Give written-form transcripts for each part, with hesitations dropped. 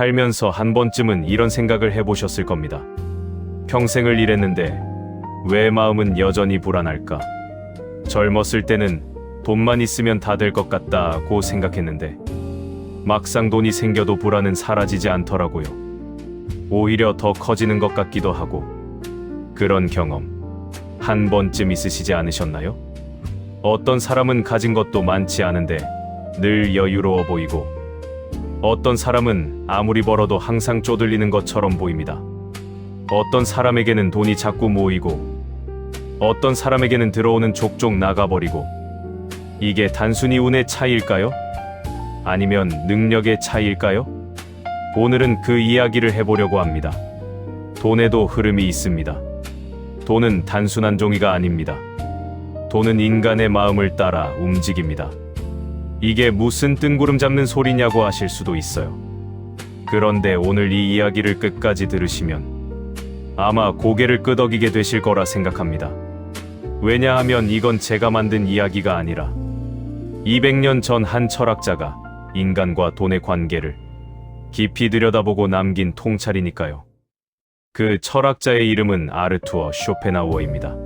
살면서 한 번쯤은 이런 생각을 해보셨을 겁니다. 평생을 일했는데 왜 마음은 여전히 불안할까? 젊었을 때는 돈만 있으면 다 될 것 같다고 생각했는데 막상 돈이 생겨도 불안은 사라지지 않더라고요. 오히려 더 커지는 것 같기도 하고. 그런 경험 한 번쯤 있으시지 않으셨나요? 어떤 사람은 가진 것도 많지 않은데 늘 여유로워 보이고, 어떤 사람은 아무리 벌어도 항상 쪼들리는 것처럼 보입니다. 어떤 사람에게는 돈이 자꾸 모이고, 어떤 사람에게는 들어오는 족족 나가버리고. 이게 단순히 운의 차이일까요? 아니면 능력의 차이일까요? 오늘은 그 이야기를 해보려고 합니다. 돈에도 흐름이 있습니다. 돈은 단순한 종이가 아닙니다. 돈은 인간의 마음을 따라 움직입니다. 이게 무슨 뜬구름 잡는 소리냐고 하실 수도 있어요. 그런데 오늘 이 이야기를 끝까지 들으시면 아마 고개를 끄덕이게 되실 거라 생각합니다. 왜냐하면 이건 제가 만든 이야기가 아니라 200년 전 한 철학자가 인간과 돈의 관계를 깊이 들여다보고 남긴 통찰이니까요. 그 철학자의 이름은 아르투어 쇼펜하우어입니다.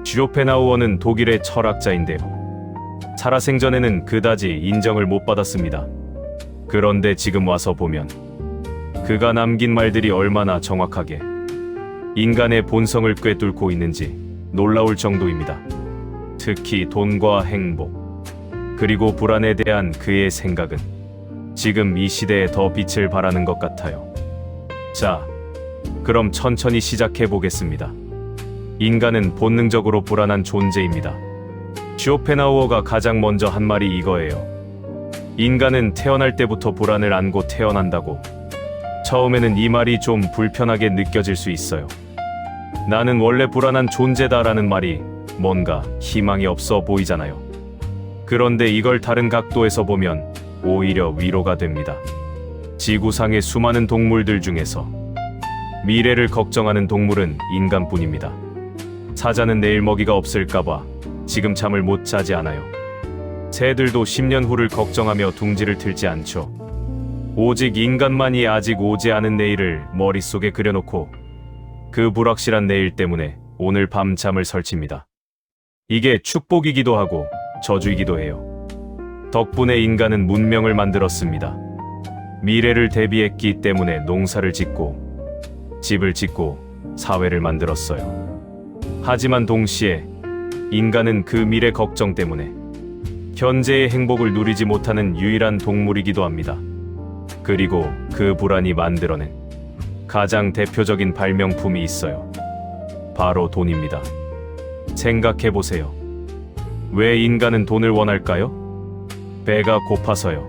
쇼펜하우어는 독일의 철학자인데요. 살아생전에는 그다지 인정을 못 받았습니다. 그런데 지금 와서 보면 그가 남긴 말들이 얼마나 정확하게 인간의 본성을 꿰뚫고 있는지 놀라울 정도입니다. 특히 돈과 행복, 그리고 불안에 대한 그의 생각은 지금 이 시대에 더 빛을 발하는 것 같아요. 자, 그럼 천천히 시작해 보겠습니다. 인간은 본능적으로 불안한 존재입니다. 쇼펜하우어가 가장 먼저 한 말이 이거예요. 인간은 태어날 때부터 불안을 안고 태어난다고. 처음에는 이 말이 좀 불편하게 느껴질 수 있어요. 나는 원래 불안한 존재다라는 말이 뭔가 희망이 없어 보이잖아요. 그런데 이걸 다른 각도에서 보면 오히려 위로가 됩니다. 지구상의 수많은 동물들 중에서 미래를 걱정하는 동물은 인간뿐입니다. 사자는 내일 먹이가 없을까봐 지금 잠을 못 자지 않아요. 새들도 10년 후를 걱정하며 둥지를 틀지 않죠. 오직 인간만이 아직 오지 않은 내일을 머릿속에 그려놓고 그 불확실한 내일 때문에 오늘 밤 잠을 설칩니다. 이게 축복이기도 하고 저주이기도 해요. 덕분에 인간은 문명을 만들었습니다. 미래를 대비했기 때문에 농사를 짓고 집을 짓고 사회를 만들었어요. 하지만 동시에 인간은 그 미래 걱정 때문에 현재의 행복을 누리지 못하는 유일한 동물이기도 합니다. 그리고 그 불안이 만들어낸 가장 대표적인 발명품이 있어요. 바로 돈입니다. 생각해보세요. 왜 인간은 돈을 원할까요? 배가 고파서요.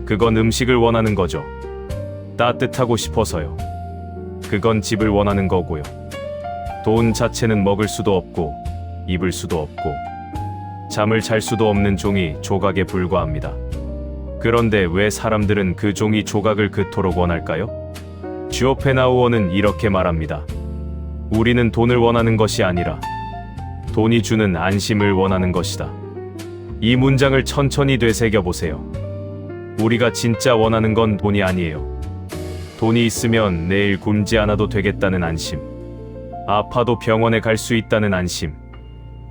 그건 음식을 원하는 거죠. 따뜻하고 싶어서요. 그건 집을 원하는 거고요. 돈 자체는 먹을 수도 없고 입을 수도 없고 잠을 잘 수도 없는 종이 조각에 불과합니다. 그런데 왜 사람들은 그 종이 조각을 그토록 원할까요? 쇼펜하우어는 이렇게 말합니다. 우리는 돈을 원하는 것이 아니라 돈이 주는 안심을 원하는 것이다. 이 문장을 천천히 되새겨보세요. 우리가 진짜 원하는 건 돈이 아니에요. 돈이 있으면 내일 굶지 않아도 되겠다는 안심, 아파도 병원에 갈 수 있다는 안심,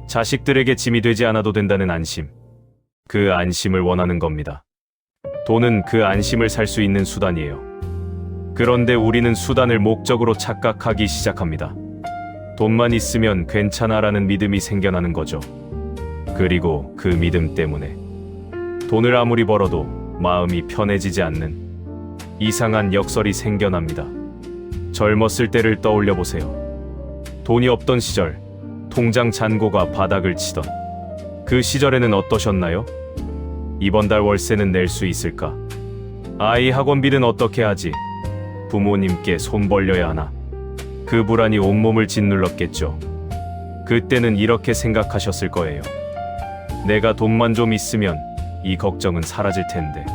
자식들에게 짐이 되지 않아도 된다는 안심, 그 안심을 원하는 겁니다. 돈은 그 안심을 살 수 있는 수단이에요. 그런데 우리는 수단을 목적으로 착각하기 시작합니다. 돈만 있으면 괜찮아라는 믿음이 생겨나는 거죠. 그리고 그 믿음 때문에 돈을 아무리 벌어도 마음이 편해지지 않는 이상한 역설이 생겨납니다. 젊었을 때를 떠올려 보세요. 돈이 없던 시절, 통장 잔고가 바닥을 치던 그 시절에는 어떠셨나요? 이번 달 월세는 낼 수 있을까? 아이 학원비는 어떻게 하지? 부모님께 손 벌려야 하나? 그 불안이 온몸을 짓눌렀겠죠. 그때는 이렇게 생각하셨을 거예요. 내가 돈만 좀 있으면 이 걱정은 사라질 텐데.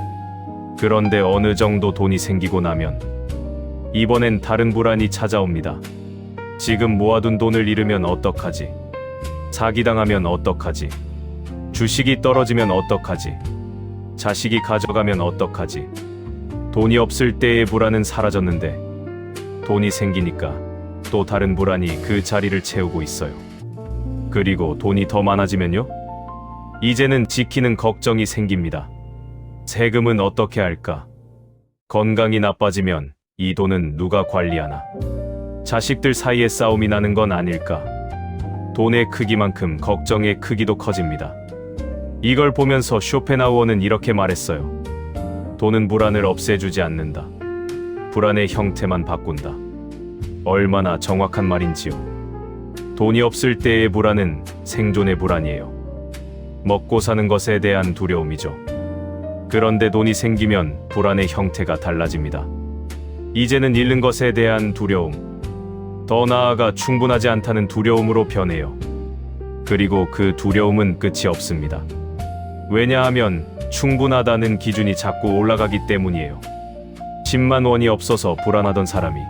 그런데 어느 정도 돈이 생기고 나면 이번엔 다른 불안이 찾아옵니다. 지금 모아둔 돈을 잃으면 어떡하지? 사기당하면 어떡하지? 주식이 떨어지면 어떡하지? 자식이 가져가면 어떡하지? 돈이 없을 때의 불안은 사라졌는데 돈이 생기니까 또 다른 불안이 그 자리를 채우고 있어요. 그리고 돈이 더 많아지면요? 이제는 지키는 걱정이 생깁니다. 세금은 어떻게 할까? 건강이 나빠지면 이 돈은 누가 관리하나? 자식들 사이에 싸움이 나는 건 아닐까? 돈의 크기만큼 걱정의 크기도 커집니다. 이걸 보면서 쇼펜하우어는 이렇게 말했어요. 돈은 불안을 없애주지 않는다. 불안의 형태만 바꾼다. 얼마나 정확한 말인지요. 돈이 없을 때의 불안은 생존의 불안이에요. 먹고 사는 것에 대한 두려움이죠. 그런데 돈이 생기면 불안의 형태가 달라집니다. 이제는 잃는 것에 대한 두려움, 더 나아가 충분하지 않다는 두려움으로 변해요. 그리고 그 두려움은 끝이 없습니다. 왜냐하면 충분하다는 기준이 자꾸 올라가기 때문이에요. 10만 원이 없어서 불안하던 사람이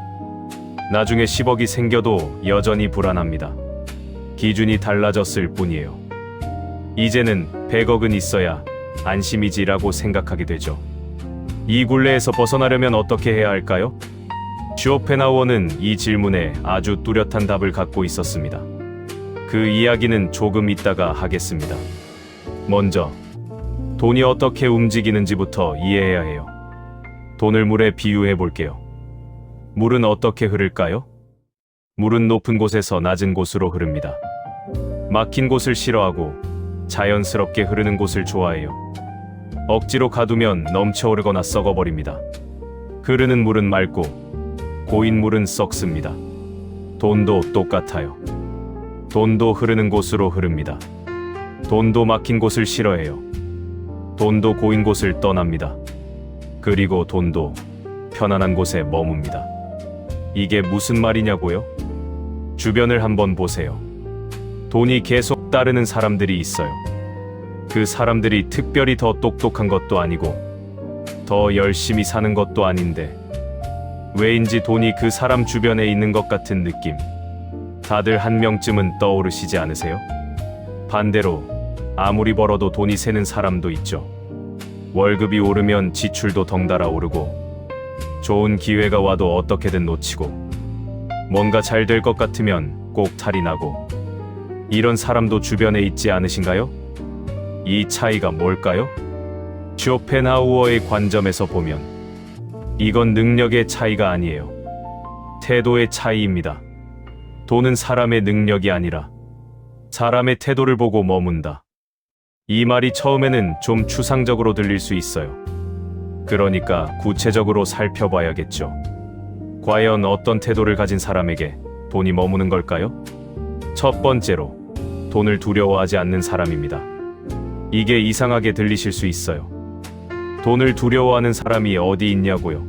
나중에 10억이 생겨도 여전히 불안합니다. 기준이 달라졌을 뿐이에요. 이제는 100억은 있어야 안심이지라고 생각하게 되죠. 이 굴레에서 벗어나려면 어떻게 해야 할까요? 쇼펜하우어는 이 질문에 아주 뚜렷한 답을 갖고 있었습니다. 그 이야기는 조금 이따가 하겠습니다. 먼저 돈이 어떻게 움직이는지부터 이해해야 해요. 돈을 물에 비유해 볼게요. 물은 어떻게 흐를까요? 물은 높은 곳에서 낮은 곳으로 흐릅니다. 막힌 곳을 싫어하고 자연스럽게 흐르는 곳을 좋아해요. 억지로 가두면 넘쳐오르거나 썩어버립니다. 흐르는 물은 맑고 고인 물은 썩습니다. 돈도 똑같아요. 돈도 흐르는 곳으로 흐릅니다. 돈도 막힌 곳을 싫어해요. 돈도 고인 곳을 떠납니다. 그리고 돈도 편안한 곳에 머뭅니다. 이게 무슨 말이냐고요? 주변을 한번 보세요. 돈이 계속 따르는 사람들이 있어요. 그 사람들이 특별히 더 똑똑한 것도 아니고 더 열심히 사는 것도 아닌데 왜인지 돈이 그 사람 주변에 있는 것 같은 느낌. 다들 한 명쯤은 떠오르시지 않으세요? 반대로 아무리 벌어도 돈이 새는 사람도 있죠. 월급이 오르면 지출도 덩달아 오르고 좋은 기회가 와도 어떻게든 놓치고 뭔가 잘 될 것 같으면 꼭 탈이 나고 이런 사람도 주변에 있지 않으신가요? 이 차이가 뭘까요? 쇼펜하우어의 관점에서 보면 이건 능력의 차이가 아니에요. 태도의 차이입니다. 돈은 사람의 능력이 아니라 사람의 태도를 보고 머문다. 이 말이 처음에는 좀 추상적으로 들릴 수 있어요. 그러니까 구체적으로 살펴봐야겠죠. 과연 어떤 태도를 가진 사람에게 돈이 머무는 걸까요? 첫 번째로, 돈을 두려워하지 않는 사람입니다. 이게 이상하게 들리실 수 있어요. 돈을 두려워하는 사람이 어디 있냐고요?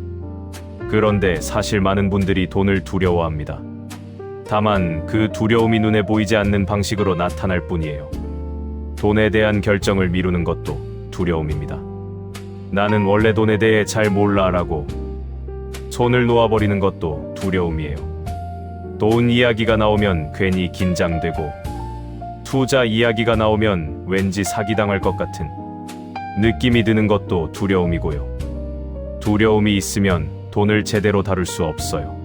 그런데 사실 많은 분들이 돈을 두려워합니다. 다만 그 두려움이 눈에 보이지 않는 방식으로 나타날 뿐이에요. 돈에 대한 결정을 미루는 것도 두려움입니다. 나는 원래 돈에 대해 잘 몰라라고 손을 놓아버리는 것도 두려움이에요. 돈 이야기가 나오면 괜히 긴장되고 투자 이야기가 나오면 왠지 사기당할 것 같은 느낌이 드는 것도 두려움이고요. 두려움이 있으면 돈을 제대로 다룰 수 없어요.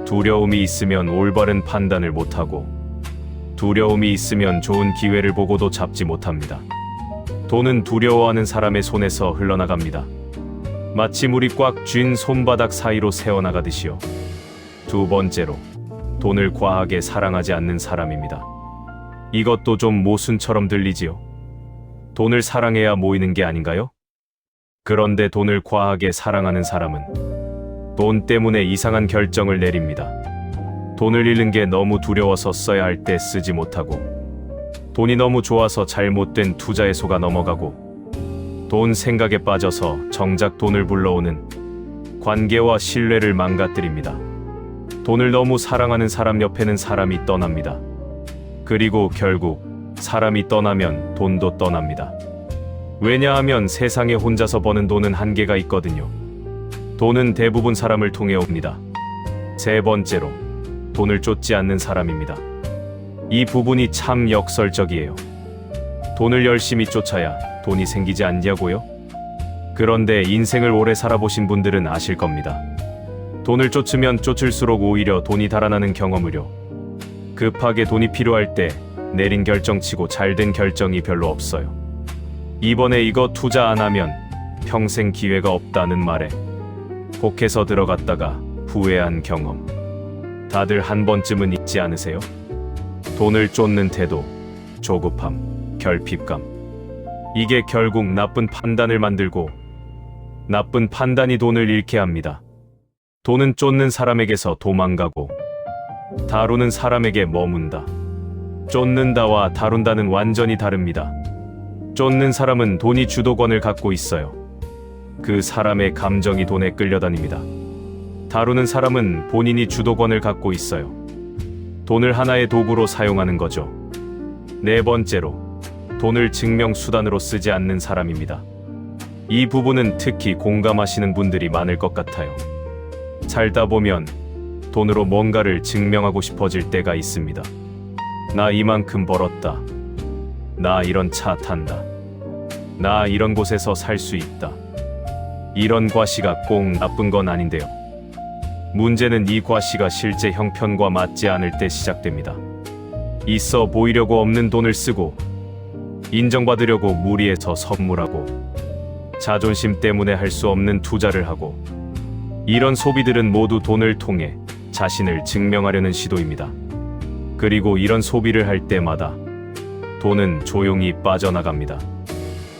두려움이 있으면 올바른 판단을 못하고 두려움이 있으면 좋은 기회를 보고도 잡지 못합니다. 돈은 두려워하는 사람의 손에서 흘러나갑니다. 마치 물이 꽉 쥔 손바닥 사이로 새어나가듯이요. 두 번째로, 돈을 과하게 사랑하지 않는 사람입니다. 이것도 좀 모순처럼 들리지요. 돈을 사랑해야 모이는 게 아닌가요? 그런데 돈을 과하게 사랑하는 사람은 돈 때문에 이상한 결정을 내립니다. 돈을 잃는 게 너무 두려워서 써야 할 때 쓰지 못하고 돈이 너무 좋아서 잘못된 투자에 속아 넘어가고 돈 생각에 빠져서 정작 돈을 불러오는 관계와 신뢰를 망가뜨립니다. 돈을 너무 사랑하는 사람 옆에는 사람이 떠납니다. 그리고 결국 사람이 떠나면 돈도 떠납니다. 왜냐하면 세상에 혼자서 버는 돈은 한계가 있거든요. 돈은 대부분 사람을 통해 옵니다. 세 번째로, 돈을 쫓지 않는 사람입니다. 이 부분이 참 역설적이에요. 돈을 열심히 쫓아야 돈이 생기지 않냐고요? 그런데 인생을 오래 살아보신 분들은 아실 겁니다. 돈을 쫓으면 쫓을수록 오히려 돈이 달아나는 경험을요. 급하게 돈이 필요할 때 내린 결정치고 잘된 결정이 별로 없어요. 이번에 이거 투자 안 하면 평생 기회가 없다는 말에 혹해서 들어갔다가 후회한 경험. 다들 한 번쯤은 있지 않으세요? 돈을 쫓는 태도, 조급함, 결핍감. 이게 결국 나쁜 판단을 만들고 나쁜 판단이 돈을 잃게 합니다. 돈은 쫓는 사람에게서 도망가고 다루는 사람에게 머문다. 쫓는다와 다룬다는 완전히 다릅니다. 쫓는 사람은 돈이 주도권을 갖고 있어요. 그 사람의 감정이 돈에 끌려다닙니다. 다루는 사람은 본인이 주도권을 갖고 있어요. 돈을 하나의 도구로 사용하는 거죠. 네 번째로, 돈을 증명수단으로 쓰지 않는 사람입니다. 이 부분은 특히 공감하시는 분들이 많을 것 같아요. 살다 보면 돈으로 뭔가를 증명하고 싶어질 때가 있습니다. 나 이만큼 벌었다. 나 이런 차 탄다. 나 이런 곳에서 살 수 있다. 이런 과시가 꼭 나쁜 건 아닌데요. 문제는 이 과시가 실제 형편과 맞지 않을 때 시작됩니다. 있어 보이려고 없는 돈을 쓰고, 인정받으려고 무리해서 선물하고, 자존심 때문에 할 수 없는 투자를 하고, 이런 소비들은 모두 돈을 통해 자신을 증명하려는 시도입니다. 그리고 이런 소비를 할 때마다 돈은 조용히 빠져나갑니다.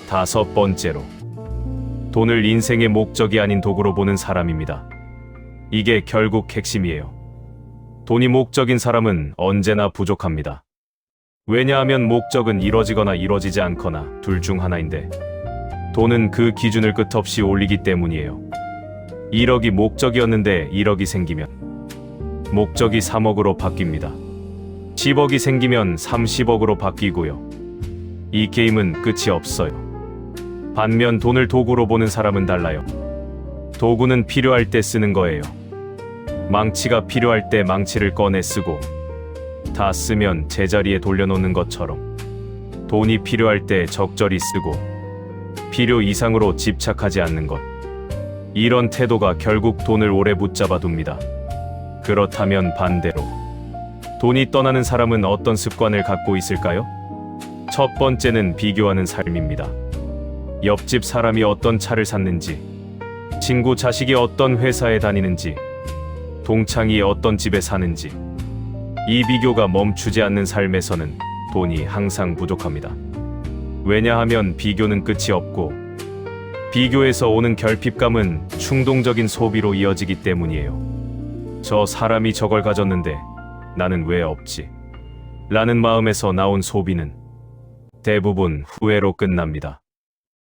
다섯 번째로, 돈을 인생의 목적이 아닌 도구로 보는 사람입니다. 이게 결국 핵심이에요. 돈이 목적인 사람은 언제나 부족합니다. 왜냐하면 목적은 이뤄지거나 이뤄지지 않거나 둘 중 하나인데, 돈은 그 기준을 끝없이 올리기 때문이에요. 1억이 목적이었는데 1억이 생기면 목적이 3억으로 바뀝니다. 10억이 생기면 30억으로 바뀌고요. 이 게임은 끝이 없어요. 반면 돈을 도구로 보는 사람은 달라요. 도구는 필요할 때 쓰는 거예요. 망치가 필요할 때 망치를 꺼내 쓰고, 다 쓰면 제자리에 돌려놓는 것처럼 돈이 필요할 때 적절히 쓰고 필요 이상으로 집착하지 않는 것. 이런 태도가 결국 돈을 오래 붙잡아 둡니다. 그렇다면 반대로, 돈이 떠나는 사람은 어떤 습관을 갖고 있을까요? 첫 번째는 비교하는 삶입니다. 옆집 사람이 어떤 차를 샀는지, 친구 자식이 어떤 회사에 다니는지, 동창이 어떤 집에 사는지, 이 비교가 멈추지 않는 삶에서는 돈이 항상 부족합니다. 왜냐하면 비교는 끝이 없고, 비교에서 오는 결핍감은 충동적인 소비로 이어지기 때문이에요. 저 사람이 저걸 가졌는데 나는 왜 없지? 라는 마음에서 나온 소비는 대부분 후회로 끝납니다.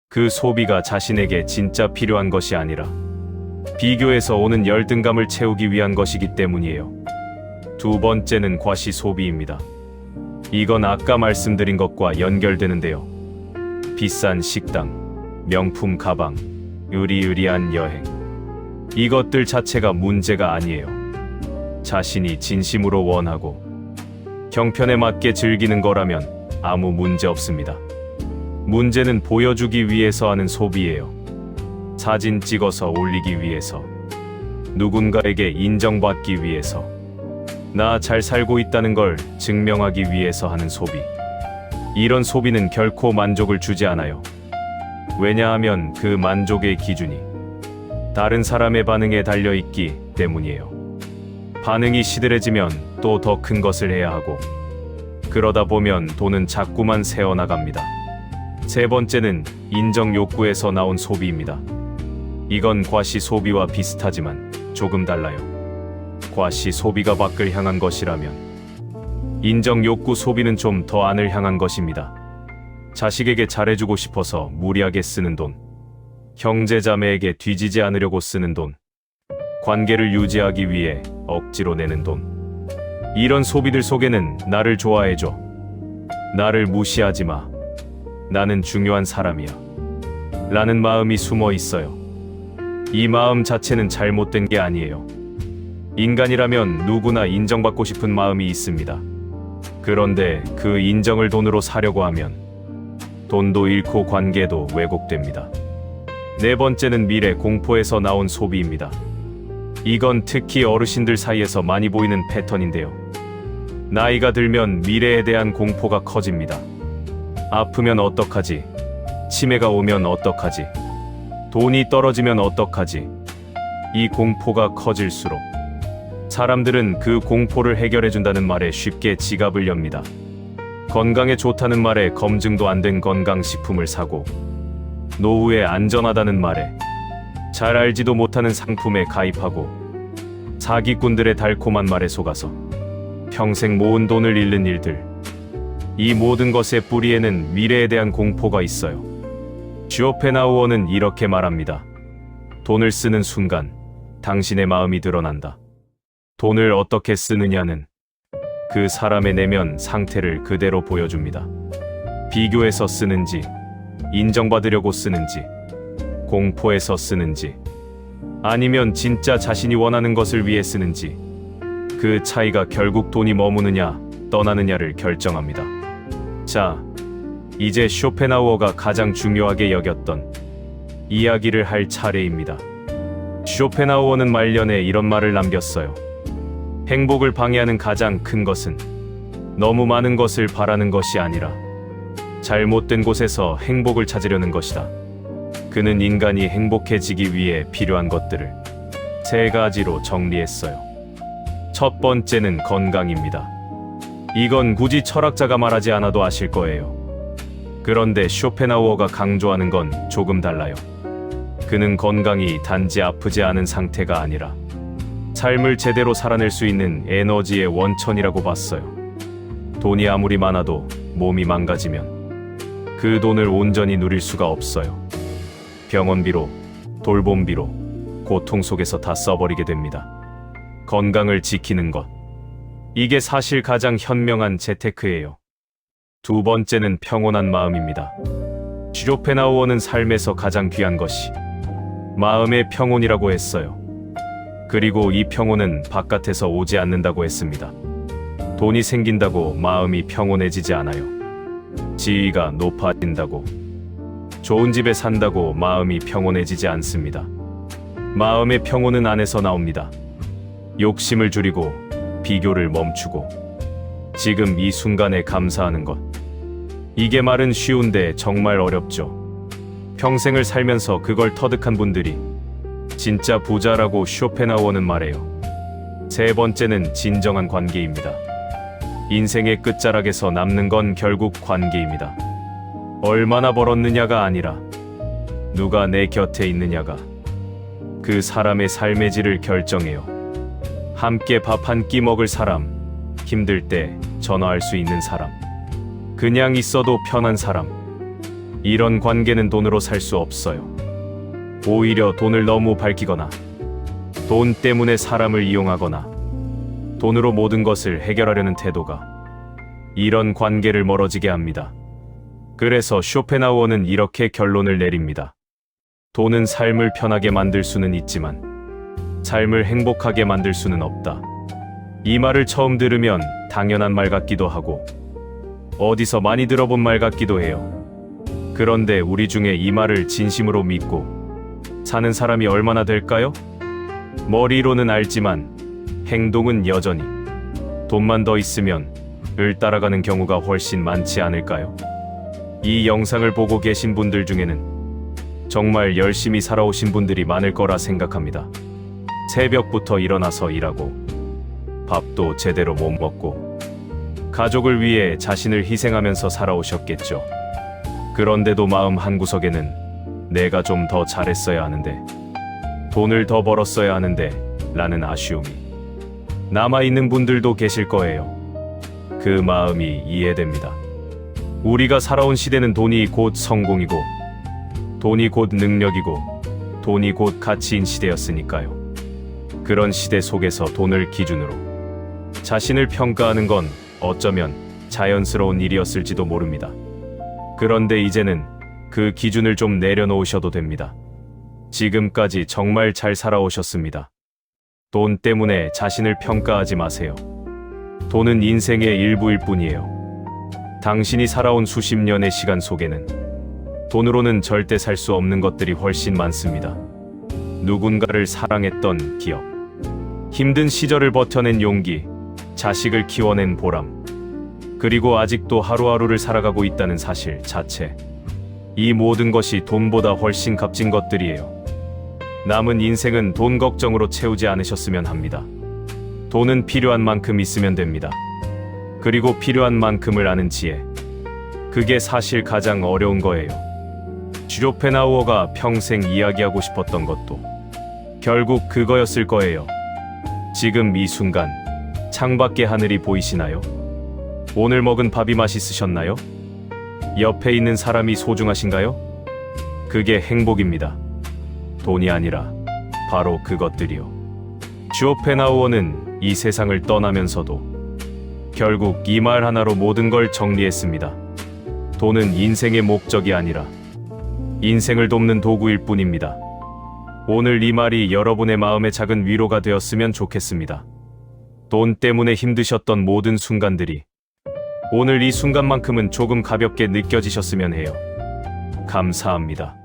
그 소비가 자신에게 진짜 필요한 것이 아니라 비교에서 오는 열등감을 채우기 위한 것이기 때문이에요. 두 번째는 과시 소비입니다. 이건 아까 말씀드린 것과 연결되는데요. 비싼 식당, 명품 가방, 으리으리한 여행. 이것들 자체가 문제가 아니에요. 자신이 진심으로 원하고 형편에 맞게 즐기는 거라면 아무 문제 없습니다. 문제는 보여주기 위해서 하는 소비예요. 사진 찍어서 올리기 위해서, 누군가에게 인정받기 위해서, 나 잘 살고 있다는 걸 증명하기 위해서 하는 소비. 이런 소비는 결코 만족을 주지 않아요. 왜냐하면 그 만족의 기준이 다른 사람의 반응에 달려있기 때문이에요. 반응이 시들해지면 또 더 큰 것을 해야 하고, 그러다 보면 돈은 자꾸만 새어나갑니다. 세 번째는 인정 욕구에서 나온 소비입니다. 이건 과시 소비와 비슷하지만 조금 달라요. 과시 소비가 밖을 향한 것이라면, 인정 욕구 소비는 좀 더 안을 향한 것입니다. 자식에게 잘해주고 싶어서 무리하게 쓰는 돈, 형제자매에게 뒤지지 않으려고 쓰는 돈, 관계를 유지하기 위해 억지로 내는 돈. 이런 소비들 속에는 나를 좋아해줘, 나를 무시하지 마, 나는 중요한 사람이야 라는 마음이 숨어 있어요. 이 마음 자체는 잘못된 게 아니에요. 인간이라면 누구나 인정받고 싶은 마음이 있습니다. 그런데 그 인정을 돈으로 사려고 하면 돈도 잃고 관계도 왜곡됩니다. 네 번째는 미래 공포에서 나온 소비입니다. 이건 특히 어르신들 사이에서 많이 보이는 패턴인데요. 나이가 들면 미래에 대한 공포가 커집니다. 아프면 어떡하지? 치매가 오면 어떡하지? 돈이 떨어지면 어떡하지? 이 공포가 커질수록 사람들은 그 공포를 해결해준다는 말에 쉽게 지갑을 엽니다. 건강에 좋다는 말에 검증도 안 된 건강식품을 사고, 노후에 안전하다는 말에 잘 알지도 못하는 상품에 가입하고, 사기꾼들의 달콤한 말에 속아서 평생 모은 돈을 잃는 일들. 이 모든 것의 뿌리에는 미래에 대한 공포가 있어요. 쇼펜하우어는 이렇게 말합니다. 돈을 쓰는 순간 당신의 마음이 드러난다. 돈을 어떻게 쓰느냐는 그 사람의 내면 상태를 그대로 보여줍니다. 비교해서 쓰는지, 인정받으려고 쓰는지, 공포해서 쓰는지, 아니면 진짜 자신이 원하는 것을 위해 쓰는지, 그 차이가 결국 돈이 머무느냐 떠나느냐를 결정합니다. 자, 이제 쇼펜하우어가 가장 중요하게 여겼던 이야기를 할 차례입니다. 쇼펜하우어는 말년에 이런 말을 남겼어요. 행복을 방해하는 가장 큰 것은 너무 많은 것을 바라는 것이 아니라 잘못된 곳에서 행복을 찾으려는 것이다. 그는 인간이 행복해지기 위해 필요한 것들을 세 가지로 정리했어요. 첫 번째는 건강입니다. 이건 굳이 철학자가 말하지 않아도 아실 거예요. 그런데 쇼펜하우어가 강조하는 건 조금 달라요. 그는 건강이 단지 아프지 않은 상태가 아니라 삶을 제대로 살아낼 수 있는 에너지의 원천이라고 봤어요. 돈이 아무리 많아도 몸이 망가지면 그 돈을 온전히 누릴 수가 없어요. 병원비로, 돌봄비로, 고통 속에서 다 써버리게 됩니다. 건강을 지키는 것. 이게 사실 가장 현명한 재테크예요. 두 번째는 평온한 마음입니다. 쇼펜하우어는 삶에서 가장 귀한 것이 마음의 평온이라고 했어요. 그리고 이 평온은 바깥에서 오지 않는다고 했습니다. 돈이 생긴다고 마음이 평온해지지 않아요. 지위가 높아진다고, 좋은 집에 산다고 마음이 평온해지지 않습니다. 마음의 평온은 안에서 나옵니다. 욕심을 줄이고 비교를 멈추고 지금 이 순간에 감사하는 것. 이게 말은 쉬운데 정말 어렵죠. 평생을 살면서 그걸 터득한 분들이 진짜 부자라고 쇼펜하우어는 말해요. 세 번째는 진정한 관계입니다. 인생의 끝자락에서 남는 건 결국 관계입니다. 얼마나 벌었느냐가 아니라 누가 내 곁에 있느냐가 그 사람의 삶의 질을 결정해요. 함께 밥 한 끼 먹을 사람, 힘들 때 전화할 수 있는 사람, 그냥 있어도 편한 사람. 이런 관계는 돈으로 살 수 없어요. 오히려 돈을 너무 밝히거나 돈 때문에 사람을 이용하거나 돈으로 모든 것을 해결하려는 태도가 이런 관계를 멀어지게 합니다. 그래서 쇼펜하우어는 이렇게 결론을 내립니다. 돈은 삶을 편하게 만들 수는 있지만 삶을 행복하게 만들 수는 없다. 이 말을 처음 들으면 당연한 말 같기도 하고 어디서 많이 들어본 말 같기도 해요. 그런데 우리 중에 이 말을 진심으로 믿고 사는 사람이 얼마나 될까요? 머리로는 알지만 행동은 여전히 돈만 더 있으면 을 따라가는 경우가 훨씬 많지 않을까요? 이 영상을 보고 계신 분들 중에는 정말 열심히 살아오신 분들이 많을 거라 생각합니다. 새벽부터 일어나서 일하고 밥도 제대로 못 먹고 가족을 위해 자신을 희생하면서 살아오셨겠죠. 그런데도 마음 한구석에는 내가 좀 더 잘했어야 하는데, 돈을 더 벌었어야 하는데 라는 아쉬움이 남아있는 분들도 계실 거예요. 그 마음이 이해됩니다. 우리가 살아온 시대는 돈이 곧 성공이고 돈이 곧 능력이고 돈이 곧 가치인 시대였으니까요. 그런 시대 속에서 돈을 기준으로 자신을 평가하는 건 어쩌면 자연스러운 일이었을지도 모릅니다. 그런데 이제는 그 기준을 좀 내려놓으셔도 됩니다. 지금까지 정말 잘 살아오셨습니다. 돈 때문에 자신을 평가하지 마세요. 돈은 인생의 일부일 뿐이에요. 당신이 살아온 수십 년의 시간 속에는 돈으로는 절대 살 수 없는 것들이 훨씬 많습니다. 누군가를 사랑했던 기억, 힘든 시절을 버텨낸 용기, 자식을 키워낸 보람, 그리고 아직도 하루하루를 살아가고 있다는 사실 자체. 이 모든 것이 돈보다 훨씬 값진 것들이에요. 남은 인생은 돈 걱정으로 채우지 않으셨으면 합니다. 돈은 필요한 만큼 있으면 됩니다. 그리고 필요한 만큼을 아는 지혜. 그게 사실 가장 어려운 거예요. 슈로펜하우어가 평생 이야기하고 싶었던 것도 결국 그거였을 거예요. 지금 이 순간 창밖의 하늘이 보이시나요? 오늘 먹은 밥이 맛있으셨나요? 옆에 있는 사람이 소중하신가요? 그게 행복입니다. 돈이 아니라 바로 그것들이요. 슈로펜하우어는 이 세상을 떠나면서도 결국 이 말 하나로 모든 걸 정리했습니다. 돈은 인생의 목적이 아니라 인생을 돕는 도구일 뿐입니다. 오늘 이 말이 여러분의 마음에 작은 위로가 되었으면 좋겠습니다. 돈 때문에 힘드셨던 모든 순간들이 오늘 이 순간만큼은 조금 가볍게 느껴지셨으면 해요. 감사합니다.